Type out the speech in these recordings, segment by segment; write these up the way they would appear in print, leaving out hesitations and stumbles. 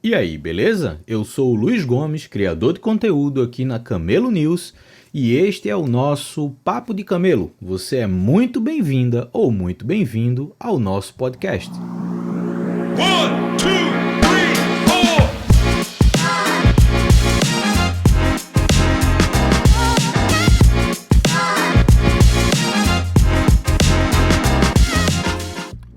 E aí, beleza? Eu sou o Luiz Gomes, criador de conteúdo aqui na Camelo News, e este é o nosso Papo de Camelo. Você é muito bem-vinda ou muito bem-vindo ao nosso podcast. One, two, three, four.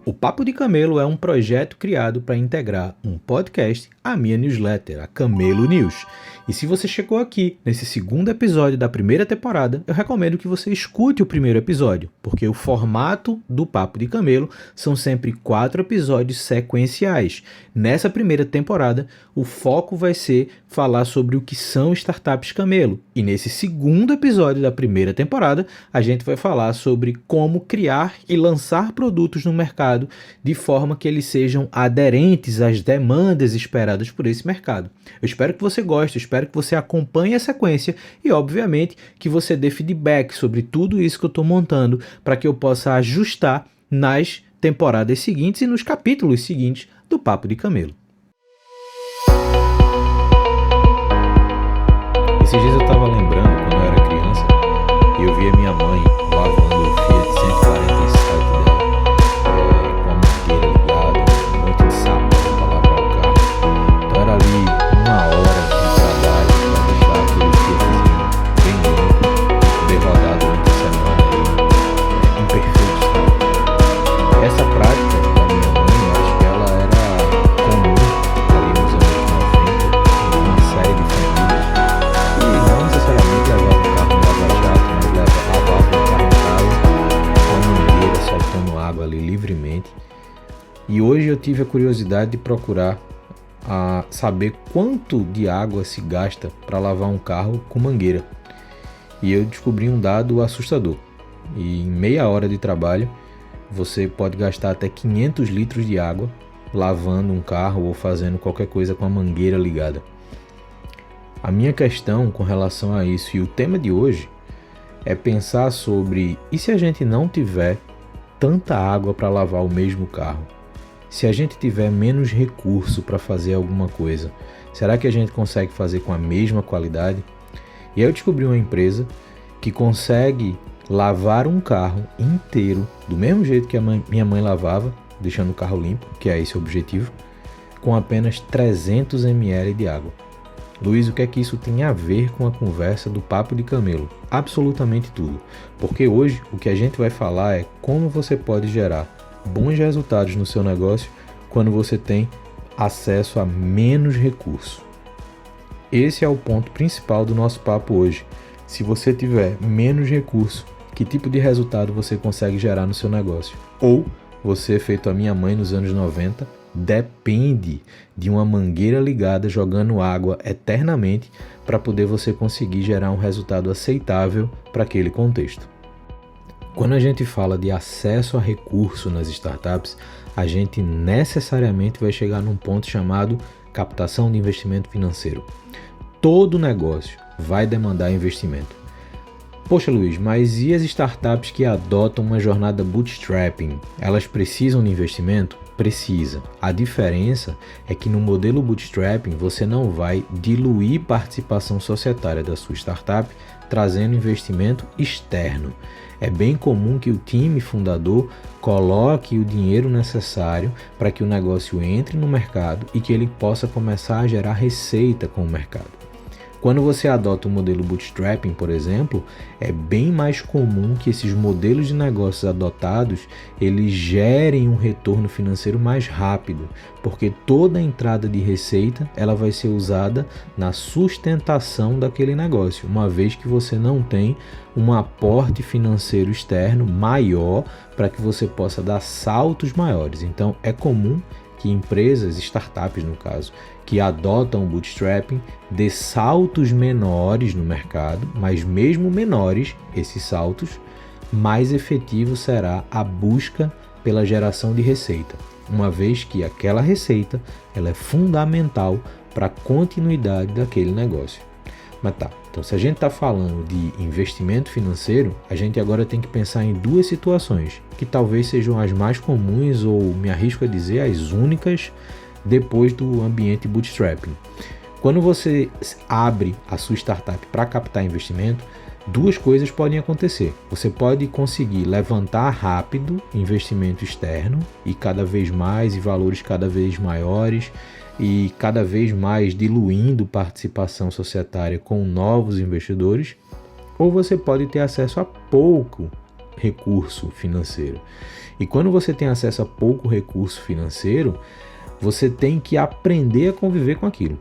O Papo de Camelo é um projeto criado para integrar um podcast à minha newsletter, a Camelo News. E se você chegou aqui nesse segundo episódio da primeira temporada, eu recomendo que você escute o primeiro episódio, porque o formato do Papo de Camelo são sempre 4 episódios sequenciais. Nessa primeira temporada, o foco vai ser falar sobre o que são startups camelo. E nesse segundo episódio da primeira temporada, a gente vai falar sobre como criar e lançar produtos no mercado de forma que eles sejam aderentes às demandas esperadas por esse mercado. Eu espero que você goste, espero que você acompanhe a sequência e, obviamente, que você dê feedback sobre tudo isso que eu estou montando para que eu possa ajustar nas temporadas seguintes e nos capítulos seguintes do Papo de Camelo. Esses dias eu estava lembrando quando eu era criança e eu via minha mãe lavando o Fiat 147 dela com a mangueira ligada, um monte de sapo para lavar o carro. Então era ali uma hora de trabalho para deixar aquele Fiatzinho bem limpo, bem rodado durante a semana em perfeito estado. Essa prática da minha mãe, eu acho que ela era comum ali nos anos 90 em uma série de famílias. E não necessariamente levava o carro no lava-jato, mas lavava o carro em casa com a mangueira soltando água ali livremente. E hoje eu tive a curiosidade de procurar saber quanto de água se gasta para lavar um carro com mangueira. E eu descobri um dado assustador. E em meia hora de trabalho, você pode gastar até 500 litros de água lavando um carro ou fazendo qualquer coisa com a mangueira ligada. A minha questão com relação a isso e o tema de hoje é pensar sobre e se a gente não tiver tanta água para lavar o mesmo carro? Se a gente tiver menos recurso para fazer alguma coisa, será que a gente consegue fazer com a mesma qualidade? E aí eu descobri uma empresa que consegue lavar um carro inteiro do mesmo jeito que minha mãe lavava, deixando o carro limpo, que é esse o objetivo, com apenas 300 ml de água. Luiz, o que é que isso tem a ver com a conversa do Papo de Camelo? Absolutamente tudo, porque hoje o que a gente vai falar é como você pode gerar bons resultados no seu negócio quando você tem acesso a menos recurso. Esse é o ponto principal do nosso papo hoje. Se você tiver menos recurso, que tipo de resultado você consegue gerar no seu negócio? Ou você, feito a minha mãe nos anos 90, depende de uma mangueira ligada jogando água eternamente para poder você conseguir gerar um resultado aceitável para aquele contexto. Quando a gente fala de acesso a recurso nas startups, a gente necessariamente vai chegar num ponto chamado captação de investimento financeiro. Todo negócio vai demandar investimento. Poxa, Luiz, mas e as startups que adotam uma jornada bootstrapping? Elas precisam de investimento? Precisa. A diferença é que no modelo bootstrapping você não vai diluir participação societária da sua startup trazendo investimento externo. É bem comum que o time fundador coloque o dinheiro necessário para que o negócio entre no mercado e que ele possa começar a gerar receita com o mercado. Quando você adota o modelo bootstrapping, por exemplo, é bem mais comum que esses modelos de negócios adotados eles gerem um retorno financeiro mais rápido, porque toda a entrada de receita ela vai ser usada na sustentação daquele negócio, uma vez que você não tem um aporte financeiro externo maior para que você possa dar saltos maiores. Então é comum que empresas, startups no caso, que adotam o bootstrapping dê saltos menores no mercado, mas mesmo menores, esses saltos, mais efetivo será a busca pela geração de receita, uma vez que aquela receita ela é fundamental para a continuidade daquele negócio. Mas tá, então se a gente está falando de investimento financeiro, a gente agora tem que pensar em duas situações, que talvez sejam as mais comuns ou me arrisco a dizer as únicas depois do ambiente bootstrapping. Quando você abre a sua startup para captar investimento, duas coisas podem acontecer. Você pode conseguir levantar rápido investimento externo e cada vez mais, e valores cada vez maiores, e cada vez mais diluindo participação societária com novos investidores, ou você pode ter acesso a pouco recurso financeiro. E quando você tem acesso a pouco recurso financeiro, você tem que aprender a conviver com aquilo.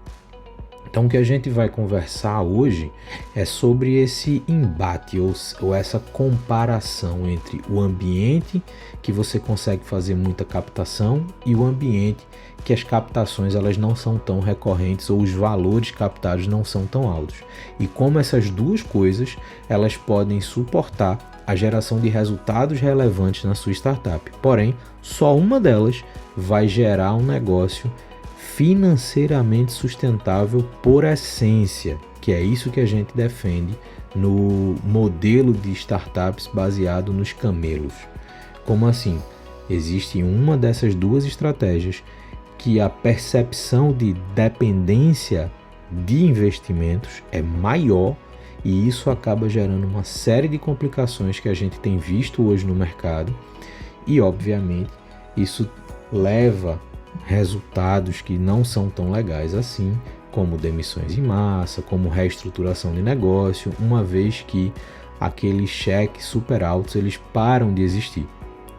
Então o que a gente vai conversar hoje é sobre esse embate ou essa comparação entre o ambiente que você consegue fazer muita captação e o ambiente que as captações elas não são tão recorrentes ou os valores captados não são tão altos. E como essas duas coisas elas podem suportar a geração de resultados relevantes na sua startup. Porém, só uma delas vai gerar um negócio financeiramente sustentável por essência, que é isso que a gente defende no modelo de startups baseado nos camelos. Como assim? Existe uma dessas duas estratégias que a percepção de dependência de investimentos é maior e isso acaba gerando uma série de complicações que a gente tem visto hoje no mercado e, obviamente, isso leva resultados que não são tão legais assim, como demissões em massa, como reestruturação de negócio, uma vez que aqueles cheques super altos eles param de existir.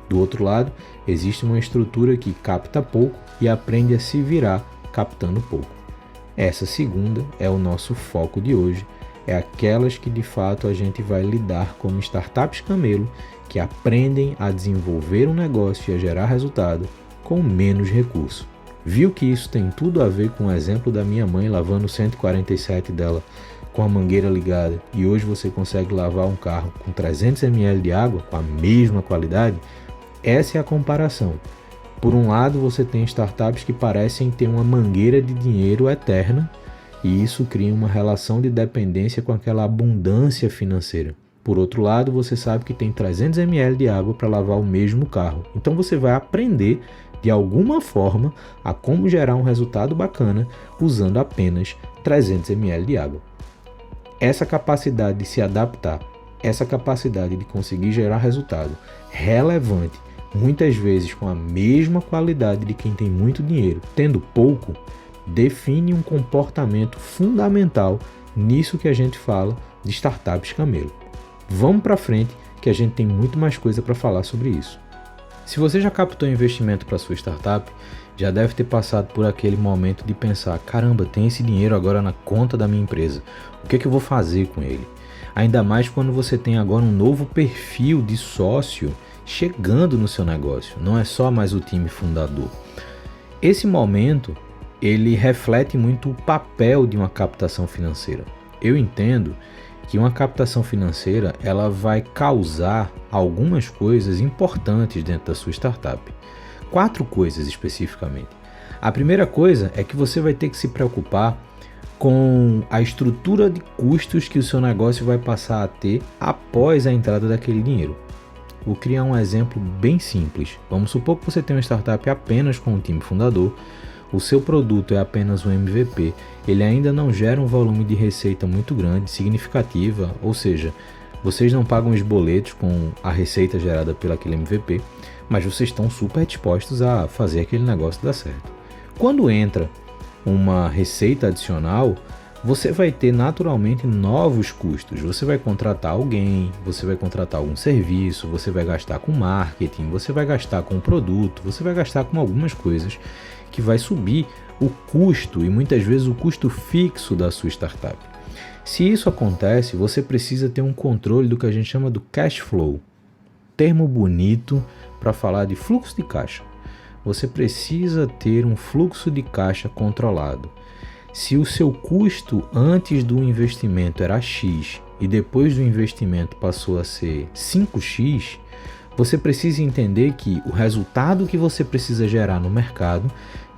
Do outro lado, existe uma estrutura que capta pouco e aprende a se virar captando pouco. Essa segunda é o nosso foco de hoje, é aquelas que de fato a gente vai lidar como startups camelo, que aprendem a desenvolver um negócio e a gerar resultado com menos recurso. Viu que isso tem tudo a ver com o exemplo da minha mãe lavando o 147 dela com a mangueira ligada e hoje você consegue lavar um carro com 300 ml de água com a mesma qualidade? Essa é a comparação. Por um lado, você tem startups que parecem ter uma mangueira de dinheiro eterna e isso cria uma relação de dependência com aquela abundância financeira. Por outro lado, você sabe que tem 300 ml de água para lavar o mesmo carro. Então você vai aprender de alguma forma a como gerar um resultado bacana usando apenas 300 ml de água. Essa capacidade de se adaptar, essa capacidade de conseguir gerar resultado relevante, muitas vezes com a mesma qualidade de quem tem muito dinheiro, tendo pouco, define um comportamento fundamental nisso que a gente fala de startups camelo. Vamos para frente que a gente tem muito mais coisa para falar sobre isso. Se você já captou investimento para sua startup, já deve ter passado por aquele momento de pensar, caramba, tem esse dinheiro agora na conta da minha empresa, o que é que eu vou fazer com ele? Ainda mais quando você tem agora um novo perfil de sócio chegando no seu negócio, não é só mais o time fundador. Esse momento, ele reflete muito o papel de uma captação financeira. Eu entendo que uma captação financeira ela vai causar algumas coisas importantes dentro da sua startup. 4 coisas especificamente. A primeira coisa é que você vai ter que se preocupar com a estrutura de custos que o seu negócio vai passar a ter após a entrada daquele dinheiro. Vou criar um exemplo bem simples. Vamos supor que você tem uma startup apenas com um time fundador, o seu produto é apenas um MVP, ele ainda não gera um volume de receita muito grande, significativa, ou seja, vocês não pagam os boletos com a receita gerada pelo aquele MVP, mas vocês estão super dispostos a fazer aquele negócio dar certo. Quando entra uma receita adicional, você vai ter naturalmente novos custos. Você vai contratar alguém, você vai contratar algum serviço, você vai gastar com marketing, você vai gastar com produto, você vai gastar com algumas coisas que vai subir o custo e muitas vezes o custo fixo da sua startup. Se isso acontece, você precisa ter um controle do que a gente chama do cash flow. Termo bonito para falar de fluxo de caixa. Você precisa ter um fluxo de caixa controlado. Se o seu custo antes do investimento era X e depois do investimento passou a ser 5X, você precisa entender que o resultado que você precisa gerar no mercado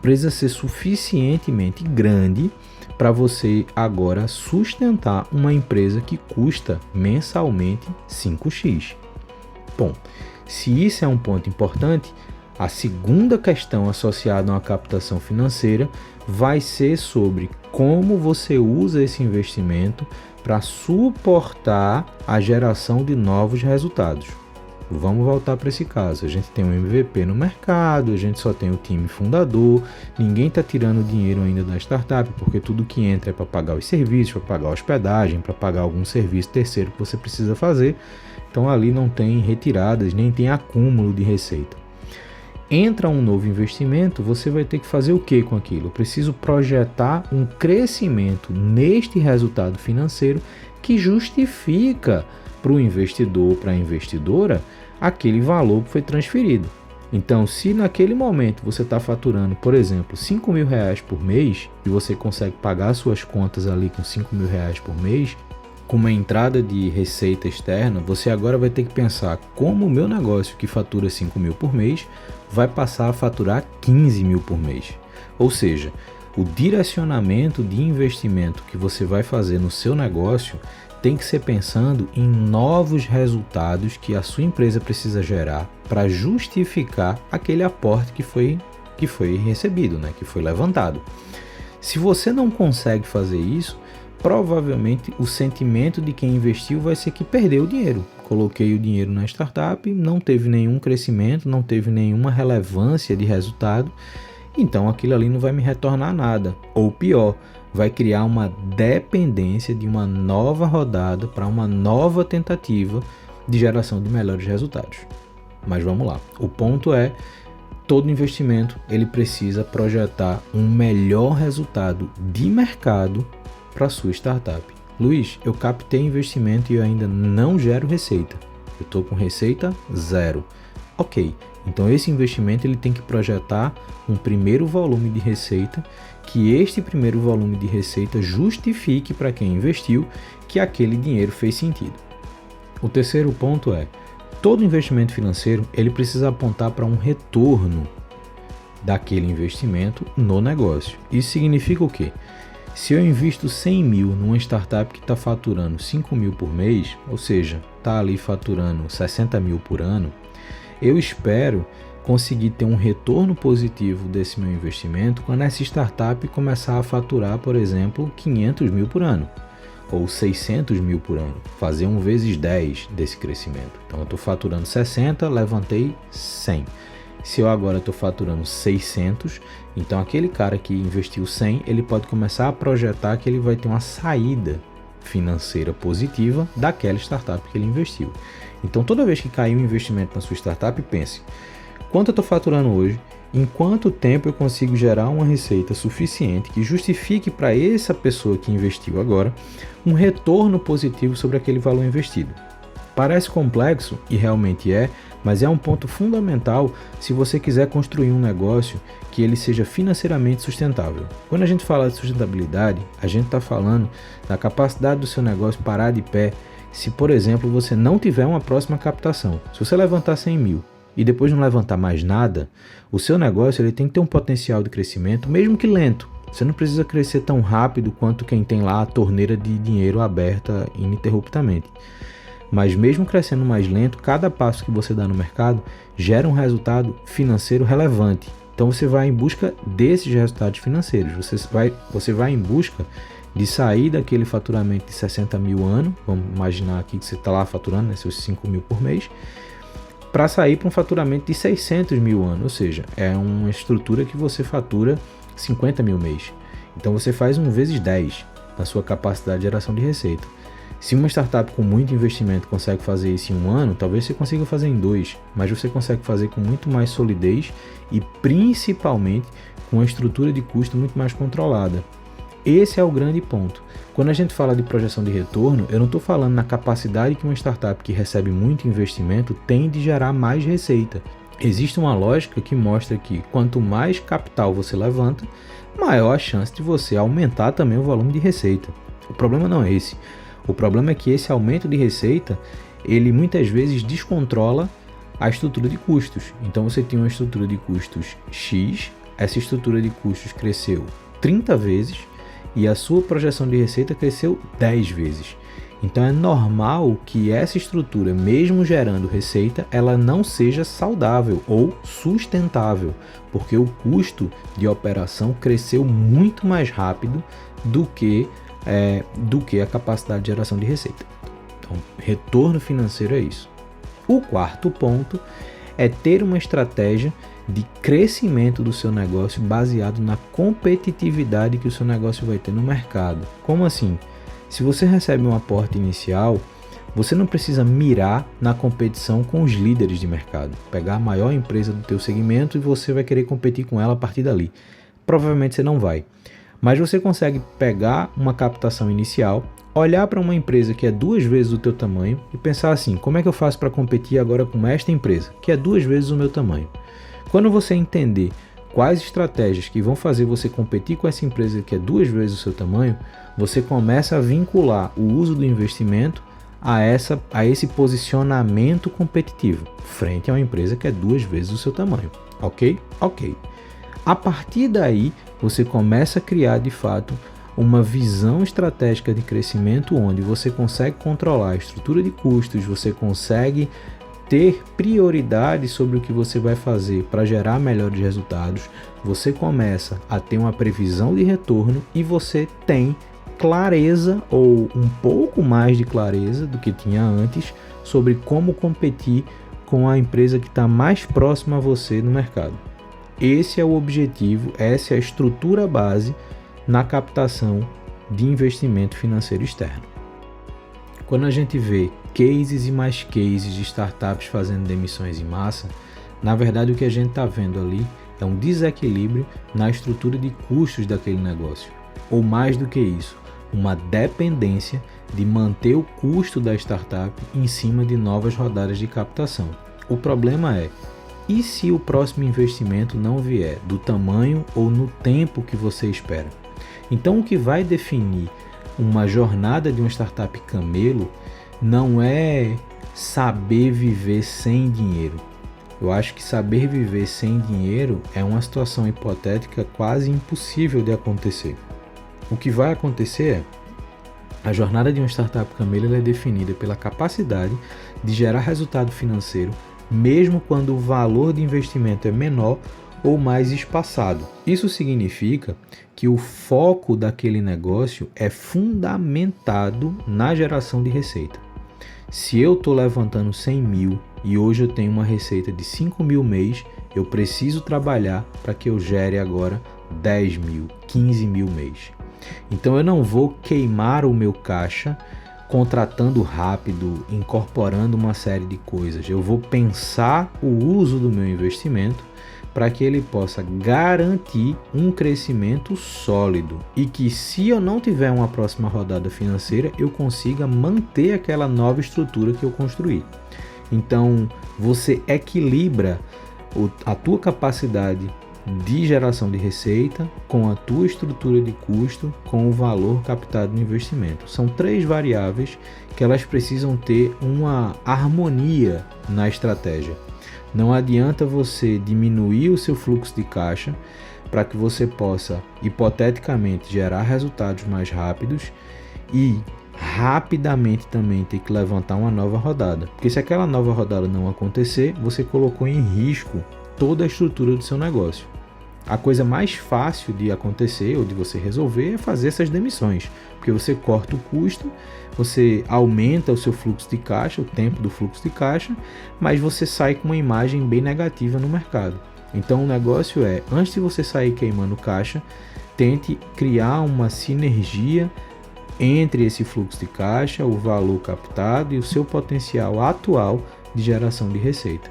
precisa ser suficientemente grande para você agora sustentar uma empresa que custa mensalmente 5X. Bom, se isso é um ponto importante, A segunda questão associada a uma captação financeira vai ser sobre como você usa esse investimento para suportar a geração de novos resultados. Vamos voltar para esse caso. A gente tem um MVP no mercado, a gente só tem o time fundador, ninguém está tirando dinheiro ainda da startup, porque tudo que entra é para pagar os serviços, para pagar a hospedagem, para pagar algum serviço terceiro que você precisa fazer. Então ali não tem retiradas, nem tem acúmulo de receita. Entra um novo investimento, você vai ter que fazer o que com aquilo? Eu preciso projetar um crescimento neste resultado financeiro que justifica para o investidor, para a investidora, aquele valor que foi transferido. Então, se naquele momento você está faturando, por exemplo, R$5.000 por mês e você consegue pagar suas contas ali com R$5.000 por mês, com uma entrada de receita externa, você agora vai ter que pensar como o meu negócio que fatura R$5.000 por mês vai passar a faturar R$15.000 por mês. Ou seja, o direcionamento de investimento que você vai fazer no seu negócio tem que ser pensando em novos resultados que a sua empresa precisa gerar para justificar aquele aporte que foi recebido, né? Que foi levantado. Se você não consegue fazer isso, provavelmente o sentimento de quem investiu vai ser que perdeu o dinheiro. Coloquei o dinheiro na startup, não teve nenhum crescimento, não teve nenhuma relevância de resultado, então aquilo ali não vai me retornar nada. Ou pior, vai criar uma dependência de uma nova rodada para uma nova tentativa de geração de melhores resultados. Mas vamos lá. O ponto é, todo investimento ele precisa projetar um melhor resultado de mercado para a sua startup. Luiz, eu captei investimento e eu ainda não gero receita. Eu estou com receita zero. Ok, então esse investimento ele tem que projetar um primeiro volume de receita, que este primeiro volume de receita justifique para quem investiu que aquele dinheiro fez sentido. O terceiro ponto é, todo investimento financeiro ele precisa apontar para um retorno daquele investimento no negócio. Isso significa o quê? Se eu invisto 100 mil numa startup que está faturando 5 mil por mês, ou seja, está ali faturando 60 mil por ano, eu espero conseguir ter um retorno positivo desse meu investimento quando essa startup começar a faturar, por exemplo, 500 mil por ano ou 600 mil por ano, fazer 1 vezes 10 desse crescimento. Então eu estou faturando 60, levantei 100. Se eu agora estou faturando 600, então aquele cara que investiu 100, ele pode começar a projetar que ele vai ter uma saída financeira positiva daquela startup que ele investiu. Então toda vez que cair um investimento na sua startup, pense, quanto eu estou faturando hoje, em quanto tempo eu consigo gerar uma receita suficiente que justifique para essa pessoa que investiu agora um retorno positivo sobre aquele valor investido. Parece complexo, e realmente é, mas é um ponto fundamental se você quiser construir um negócio que ele seja financeiramente sustentável. Quando a gente fala de sustentabilidade, a gente está falando da capacidade do seu negócio parar de pé se, por exemplo, você não tiver uma próxima captação. Se você levantar 100 mil e depois não levantar mais nada, o seu negócio ele tem que ter um potencial de crescimento, mesmo que lento. Você não precisa crescer tão rápido quanto quem tem lá a torneira de dinheiro aberta ininterruptamente. Mas mesmo crescendo mais lento, cada passo que você dá no mercado gera um resultado financeiro relevante. Então você vai em busca desses resultados financeiros. Você vai em busca de sair daquele faturamento de 60 mil ano, vamos imaginar aqui que você está lá faturando, né, seus 5 mil por mês, para sair para um faturamento de 600 mil ano, ou seja, é uma estrutura que você fatura 50 mil mês. Então você faz 1 vezes 10 na sua capacidade de geração de receita. Se uma startup com muito investimento consegue fazer isso em 1 ano, talvez você consiga fazer em 2, mas você consegue fazer com muito mais solidez e principalmente com uma estrutura de custo muito mais controlada. Esse é o grande ponto. Quando a gente fala de projeção de retorno, eu não estou falando na capacidade que uma startup que recebe muito investimento tem de gerar mais receita. Existe uma lógica que mostra que quanto mais capital você levanta, maior a chance de você aumentar também o volume de receita. O problema não é esse. O problema é que esse aumento de receita, ele muitas vezes descontrola a estrutura de custos. Então você tem uma estrutura de custos X, essa estrutura de custos cresceu 30 vezes e a sua projeção de receita cresceu 10 vezes. Então é normal que essa estrutura, mesmo gerando receita, ela não seja saudável ou sustentável, porque o custo de operação cresceu muito mais rápido do que a capacidade de geração de receita. Então, retorno financeiro é isso. O quarto ponto é ter uma estratégia de crescimento do seu negócio baseado na competitividade que o seu negócio vai ter no mercado. Como assim? Se você recebe um aporte inicial, você não precisa mirar na competição com os líderes de mercado, pegar a maior empresa do teu segmento e você vai querer competir com ela a partir dali. Provavelmente você não vai, mas você consegue pegar uma captação inicial, olhar para uma empresa que é 2 vezes o teu tamanho e pensar assim, como é que eu faço para competir agora com esta empresa, que é 2 vezes o meu tamanho? Quando você entender quais estratégias que vão fazer você competir com essa empresa que é 2 vezes o seu tamanho, você começa a vincular o uso do investimento a esse posicionamento competitivo, frente a uma empresa que é 2 vezes o seu tamanho, ok? Ok. A partir daí, você começa a criar de fato uma visão estratégica de crescimento onde você consegue controlar a estrutura de custos, você consegue ter prioridade sobre o que você vai fazer para gerar melhores resultados, você começa a ter uma previsão de retorno e você tem clareza ou um pouco mais de clareza do que tinha antes sobre como competir com a empresa que está mais próxima a você no mercado. Esse é o objetivo, essa é a estrutura base na captação de investimento financeiro externo. Quando a gente vê cases e mais cases de startups fazendo demissões em massa, na verdade o que a gente está vendo ali é um desequilíbrio na estrutura de custos daquele negócio. Ou mais do que isso, uma dependência de manter o custo da startup em cima de novas rodadas de captação. O problema é, e se o próximo investimento não vier do tamanho ou no tempo que você espera? Então o que vai definir uma jornada de uma startup camelo não é saber viver sem dinheiro. Eu acho que saber viver sem dinheiro é uma situação hipotética quase impossível de acontecer. O que vai acontecer é, a jornada de uma startup camelo é definida pela capacidade de gerar resultado financeiro, mesmo quando o valor de investimento é menor ou mais espaçado. Isso significa que o foco daquele negócio é fundamentado na geração de receita. Se eu estou levantando 100 mil e hoje eu tenho uma receita de 5 mil mês, eu preciso trabalhar para que eu gere agora 10 mil, 15 mil mês. Então eu não vou queimar o meu caixa contratando rápido, incorporando uma série de coisas. Eu vou pensar o uso do meu investimento para que ele possa garantir um crescimento sólido e que, se eu não tiver uma próxima rodada financeira, eu consiga manter aquela nova estrutura que eu construí. Então, você equilibra a tua capacidade de geração de receita com a tua estrutura de custo, com o valor captado no investimento. São 3 variáveis que elas precisam ter uma harmonia na estratégia. Não adianta você diminuir o seu fluxo de caixa para que você possa, hipoteticamente, gerar resultados mais rápidos e rapidamente também ter que levantar uma nova rodada. Porque se aquela nova rodada não acontecer, você colocou em risco toda a estrutura do seu negócio. A coisa mais fácil de acontecer ou de você resolver é fazer essas demissões, porque você corta o custo, você aumenta o seu fluxo de caixa, o tempo do fluxo de caixa, mas você sai com uma imagem bem negativa no mercado. Então o negócio é, antes de você sair queimando caixa, tente criar uma sinergia entre esse fluxo de caixa, o valor captado e o seu potencial atual de geração de receita.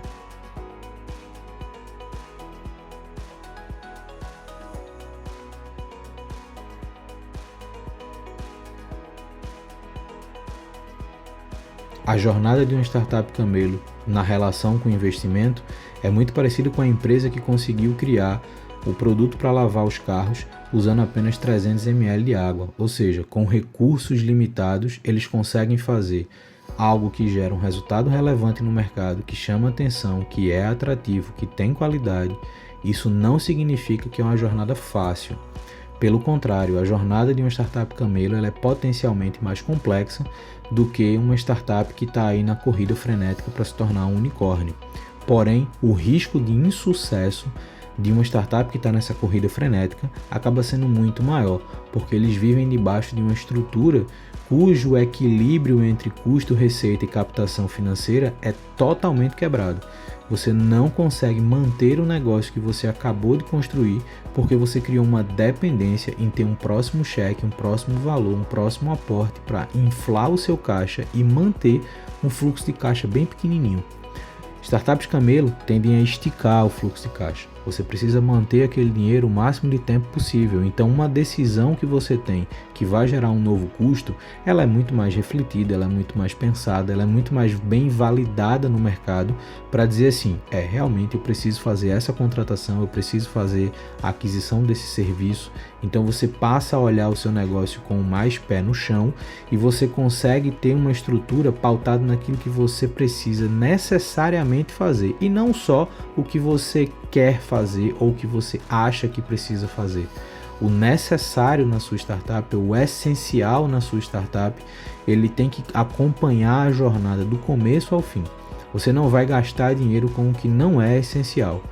A jornada de uma startup camelo na relação com o investimento é muito parecida com a empresa que conseguiu criar o produto para lavar os carros usando apenas 300 ml de água, ou seja, com recursos limitados eles conseguem fazer algo que gera um resultado relevante no mercado, que chama atenção, que é atrativo, que tem qualidade. Isso não significa que é uma jornada fácil, Pelo contrário, a jornada de uma startup camelo ela é potencialmente mais complexa do que uma startup que está aí na corrida frenética para se tornar um unicórnio. Porém, o risco de insucesso de uma startup que está nessa corrida frenética acaba sendo muito maior, porque eles vivem debaixo de uma estrutura cujo equilíbrio entre custo, receita e captação financeira é totalmente quebrado. Você não consegue manter o negócio que você acabou de construir porque você criou uma dependência em ter um próximo cheque, um próximo valor, um próximo aporte para inflar o seu caixa e manter um fluxo de caixa bem pequenininho. Startups camelo tendem a esticar o fluxo de caixa. Você precisa manter aquele dinheiro o máximo de tempo possível. Então, uma decisão que você tem que vai gerar um novo custo, ela é muito mais refletida, ela é muito mais pensada, ela é muito mais bem validada no mercado para dizer assim, realmente eu preciso fazer essa contratação, eu preciso fazer a aquisição desse serviço. Então, você passa a olhar o seu negócio com mais pé no chão e você consegue ter uma estrutura pautada naquilo que você precisa necessariamente fazer e não só o que você quer fazer ou que você acha que precisa fazer. O necessário na sua startup, o essencial na sua startup, ele tem que acompanhar a jornada do começo ao fim. Você não vai gastar dinheiro com o que não é essencial.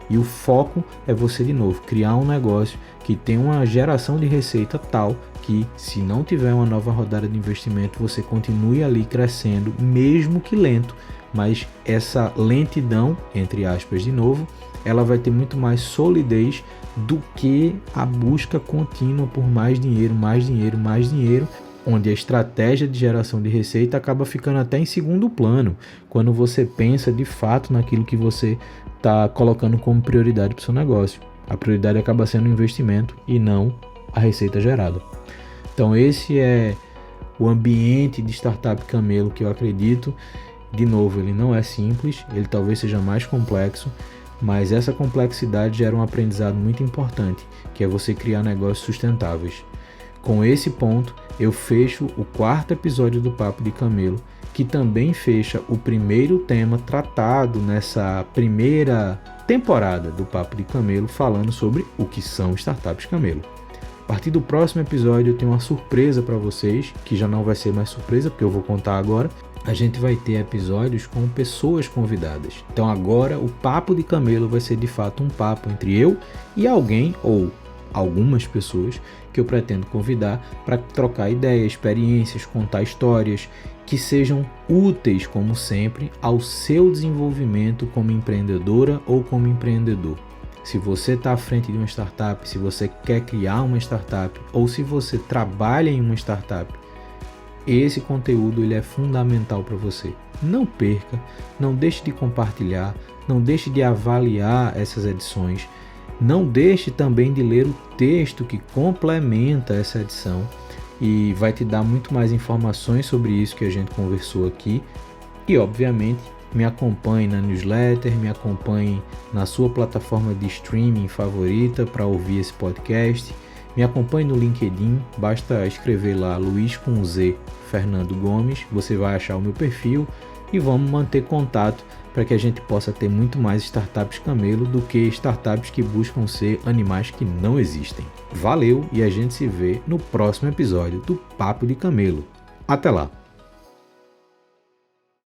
E o foco é você, de novo, criar um negócio que tem uma geração de receita tal que, se não tiver uma nova rodada de investimento, você continue ali crescendo, mesmo que lento. Mas essa lentidão, entre aspas de novo, ela vai ter muito mais solidez do que a busca contínua por mais dinheiro, mais dinheiro, mais dinheiro, onde a estratégia de geração de receita acaba ficando até em segundo plano, quando você pensa de fato naquilo que você está colocando como prioridade para o seu negócio. A prioridade acaba sendo o investimento e não a receita gerada. Então esse é o ambiente de startup camelo que eu acredito. De novo, ele não é simples, ele talvez seja mais complexo, mas essa complexidade gera um aprendizado muito importante, que é você criar negócios sustentáveis. Com esse ponto, eu fecho o 4º episódio do Papo de Camelo, que também fecha o primeiro tema tratado nessa primeira temporada do Papo de Camelo, falando sobre o que são startups camelo. A partir do próximo episódio eu tenho uma surpresa para vocês, que já não vai ser mais surpresa, porque eu vou contar agora. A gente vai ter episódios com pessoas convidadas. Então agora o Papo de Camelo vai ser de fato um papo entre eu e alguém ou algumas pessoas que eu pretendo convidar para trocar ideias, experiências, contar histórias que sejam úteis, como sempre, ao seu desenvolvimento como empreendedora ou como empreendedor. Se você está à frente de uma startup, se você quer criar uma startup ou se você trabalha em uma startup, esse conteúdo ele é fundamental para você. Não perca, não deixe de compartilhar, não deixe de avaliar essas edições, não deixe também de ler o texto que complementa essa edição e vai te dar muito mais informações sobre isso que a gente conversou aqui. E obviamente me acompanhe na newsletter, me acompanhe na sua plataforma de streaming favorita para ouvir esse podcast. Me acompanhe no LinkedIn, basta escrever lá Luiz com Z Fernando Gomes, você vai achar o meu perfil e vamos manter contato para que a gente possa ter muito mais startups camelo do que startups que buscam ser animais que não existem. Valeu e a gente se vê no próximo episódio do Papo de Camelo. Até lá!